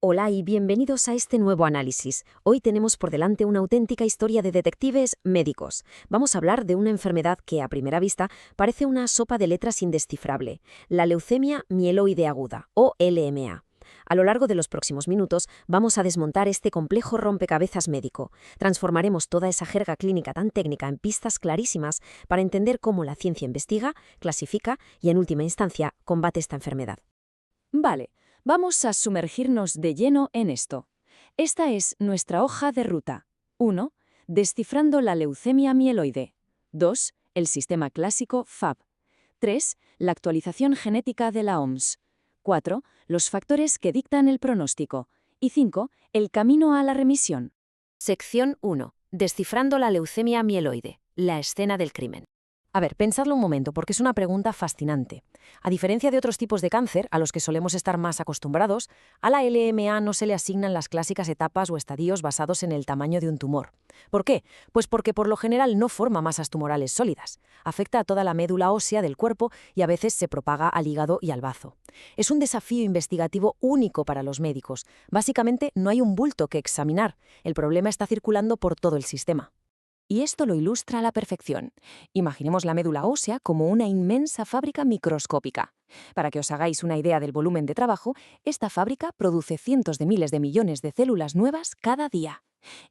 Hola y bienvenidos a este nuevo análisis. Hoy tenemos por delante una auténtica historia de detectives médicos. Vamos a hablar de una enfermedad que a primera vista parece una sopa de letras indescifrable, la leucemia mieloide aguda, o LMA. A lo largo de los próximos minutos vamos a desmontar este complejo rompecabezas médico. Transformaremos toda esa jerga clínica tan técnica en pistas clarísimas para entender cómo la ciencia investiga, clasifica y, en última instancia, combate esta enfermedad. Vale, vamos a sumergirnos de lleno en esto. Esta es nuestra hoja de ruta. 1. Descifrando la leucemia mieloide. 2. El sistema clásico FAB. 3. La actualización genética de la OMS. 4. Los factores que dictan el pronóstico. Y 5. El camino a la remisión. Sección 1. Descifrando la leucemia mieloide. La escena del crimen. A ver, pensadlo un momento, porque es una pregunta fascinante. A diferencia de otros tipos de cáncer, a los que solemos estar más acostumbrados, a la LMA no se le asignan las clásicas etapas o estadios basados en el tamaño de un tumor. ¿Por qué? Pues porque por lo general no forma masas tumorales sólidas. Afecta a toda la médula ósea del cuerpo y a veces se propaga al hígado y al bazo. Es un desafío investigativo único para los médicos. Básicamente, no hay un bulto que examinar. El problema está circulando por todo el sistema. Y esto lo ilustra a la perfección. Imaginemos la médula ósea como una inmensa fábrica microscópica. Para que os hagáis una idea del volumen de trabajo, esta fábrica produce cientos de miles de millones de células nuevas cada día.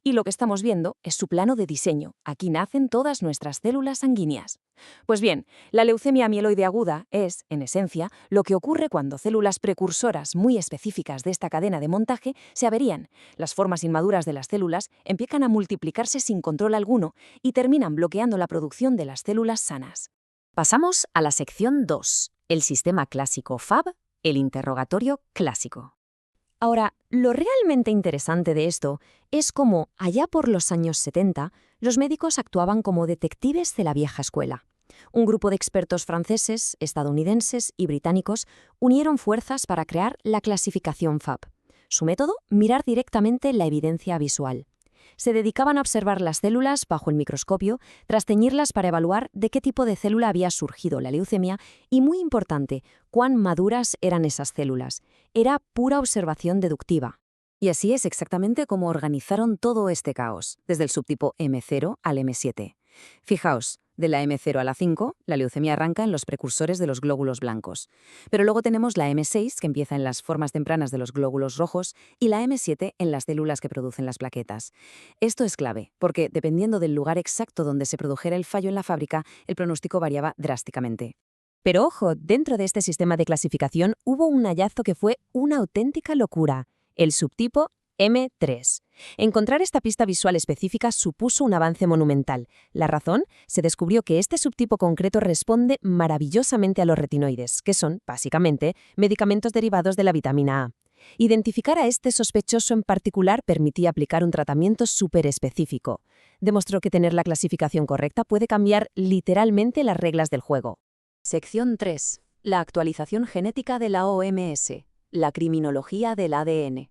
Y lo que estamos viendo es su plano de diseño. Aquí nacen todas nuestras células sanguíneas. Pues bien, la leucemia mieloide aguda es, en esencia, lo que ocurre cuando células precursoras muy específicas de esta cadena de montaje se averían. Las formas inmaduras de las células empiezan a multiplicarse sin control alguno y terminan bloqueando la producción de las células sanas. Pasamos a la sección 2, el sistema clásico FAB, el interrogatorio clásico. Ahora, lo realmente interesante de esto es cómo, allá por los años 70, los médicos actuaban como detectives de la vieja escuela. Un grupo de expertos franceses, estadounidenses y británicos unieron fuerzas para crear la clasificación FAB. Su método, mirar directamente la evidencia visual. Se dedicaban a observar las células bajo el microscopio, tras teñirlas para evaluar de qué tipo de célula había surgido la leucemia y, muy importante, cuán maduras eran esas células. Era pura observación deductiva. Y así es exactamente como organizaron todo este caos, desde el subtipo M0 al M7. Fijaos, de la M0 a la 5, la leucemia arranca en los precursores de los glóbulos blancos. Pero luego tenemos la M6, que empieza en las formas tempranas de los glóbulos rojos, y la M7 en las células que producen las plaquetas. Esto es clave, porque dependiendo del lugar exacto donde se produjera el fallo en la fábrica, el pronóstico variaba drásticamente. Pero ojo, dentro de este sistema de clasificación hubo un hallazgo que fue una auténtica locura, el subtipo M3. Encontrar esta pista visual específica supuso un avance monumental. La razón, se descubrió que este subtipo concreto responde maravillosamente a los retinoides, que son, básicamente, medicamentos derivados de la vitamina A. Identificar a este sospechoso en particular permitía aplicar un tratamiento súper específico. Demostró que tener la clasificación correcta puede cambiar literalmente las reglas del juego. Sección 3. La actualización genética de la OMS. La criminología del ADN.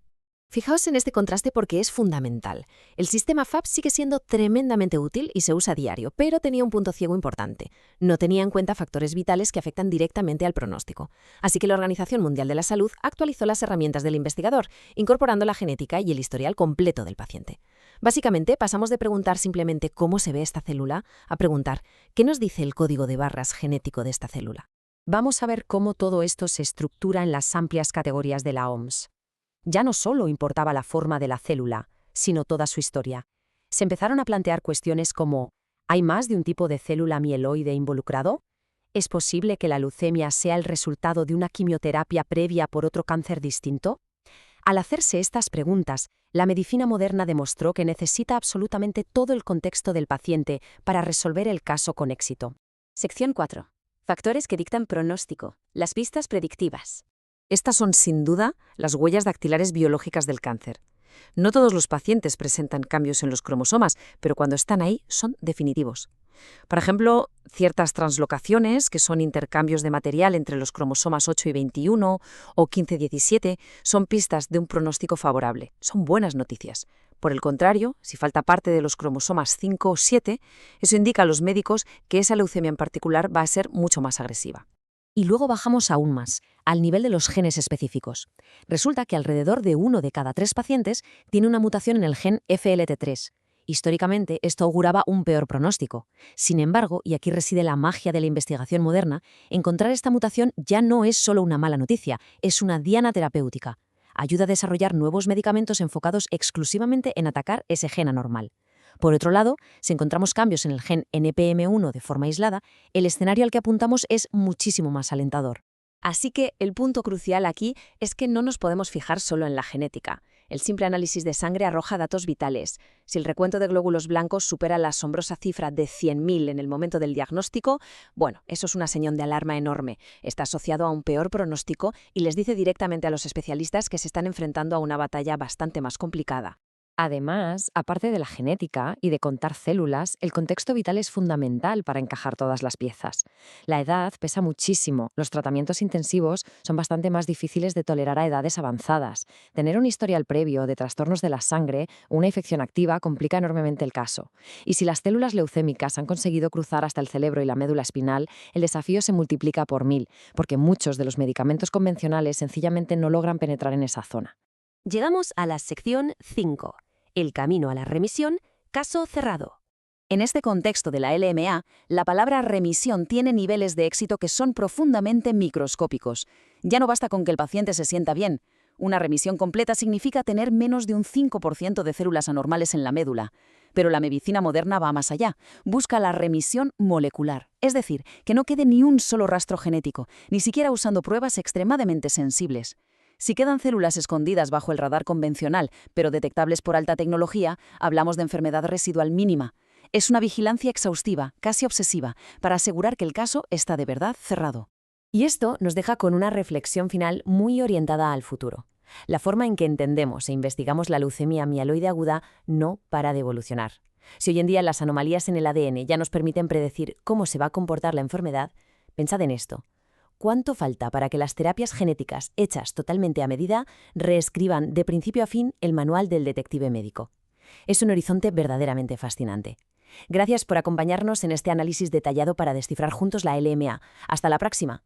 Fijaos en este contraste porque es fundamental. El sistema FAB sigue siendo tremendamente útil y se usa a diario, pero tenía un punto ciego importante. No tenía en cuenta factores vitales que afectan directamente al pronóstico. Así que la Organización Mundial de la Salud actualizó las herramientas del investigador, incorporando la genética y el historial completo del paciente. Básicamente, pasamos de preguntar simplemente cómo se ve esta célula a preguntar qué nos dice el código de barras genético de esta célula. Vamos a ver cómo todo esto se estructura en las amplias categorías de la OMS. Ya no solo importaba la forma de la célula, sino toda su historia. Se empezaron a plantear cuestiones como: ¿hay más de un tipo de célula mieloide involucrado? ¿Es posible que la leucemia sea el resultado de una quimioterapia previa por otro cáncer distinto? Al hacerse estas preguntas, la medicina moderna demostró que necesita absolutamente todo el contexto del paciente para resolver el caso con éxito. Sección 4. Factores que dictan pronóstico. Las pistas predictivas. Estas son, sin duda, las huellas dactilares biológicas del cáncer. No todos los pacientes presentan cambios en los cromosomas, pero cuando están ahí son definitivos. Por ejemplo, ciertas translocaciones, que son intercambios de material entre los cromosomas 8 y 21 o 15-17, son pistas de un pronóstico favorable. Son buenas noticias. Por el contrario, si falta parte de los cromosomas 5 o 7, eso indica a los médicos que esa leucemia en particular va a ser mucho más agresiva. Y luego bajamos aún más, al nivel de los genes específicos. Resulta que alrededor de 1 de cada 3 pacientes tiene una mutación en el gen FLT3. Históricamente, esto auguraba un peor pronóstico. Sin embargo, y aquí reside la magia de la investigación moderna, encontrar esta mutación ya no es solo una mala noticia, es una diana terapéutica. Ayuda a desarrollar nuevos medicamentos enfocados exclusivamente en atacar ese gen anormal. Por otro lado, si encontramos cambios en el gen NPM1 de forma aislada, el escenario al que apuntamos es muchísimo más alentador. Así que el punto crucial aquí es que no nos podemos fijar solo en la genética. El simple análisis de sangre arroja datos vitales. Si el recuento de glóbulos blancos supera la asombrosa cifra de 100.000 en el momento del diagnóstico, bueno, eso es una señal de alarma enorme. Está asociado a un peor pronóstico y les dice directamente a los especialistas que se están enfrentando a una batalla bastante más complicada. Además, aparte de la genética y de contar células, el contexto vital es fundamental para encajar todas las piezas. La edad pesa muchísimo, los tratamientos intensivos son bastante más difíciles de tolerar a edades avanzadas. Tener un historial previo de trastornos de la sangre o una infección activa complica enormemente el caso. Y si las células leucémicas han conseguido cruzar hasta el cerebro y la médula espinal, el desafío se multiplica por 1000, porque muchos de los medicamentos convencionales sencillamente no logran penetrar en esa zona. Llegamos a la sección 5. El camino a la remisión, caso cerrado. En este contexto de la LMA, la palabra remisión tiene niveles de éxito que son profundamente microscópicos. Ya no basta con que el paciente se sienta bien. Una remisión completa significa tener menos de un 5% de células anormales en la médula. Pero la medicina moderna va más allá. Busca la remisión molecular, es decir, que no quede ni un solo rastro genético, ni siquiera usando pruebas extremadamente sensibles. Si quedan células escondidas bajo el radar convencional, pero detectables por alta tecnología, hablamos de enfermedad residual mínima. Es una vigilancia exhaustiva, casi obsesiva, para asegurar que el caso está de verdad cerrado. Y esto nos deja con una reflexión final muy orientada al futuro. La forma en que entendemos e investigamos la leucemia mieloide aguda no para de evolucionar. Si hoy en día las anomalías en el ADN ya nos permiten predecir cómo se va a comportar la enfermedad, pensad en esto. ¿Cuánto falta para que las terapias genéticas hechas totalmente a medida reescriban de principio a fin el manual del detective médico? Es un horizonte verdaderamente fascinante. Gracias por acompañarnos en este análisis detallado para descifrar juntos la LMA. Hasta la próxima.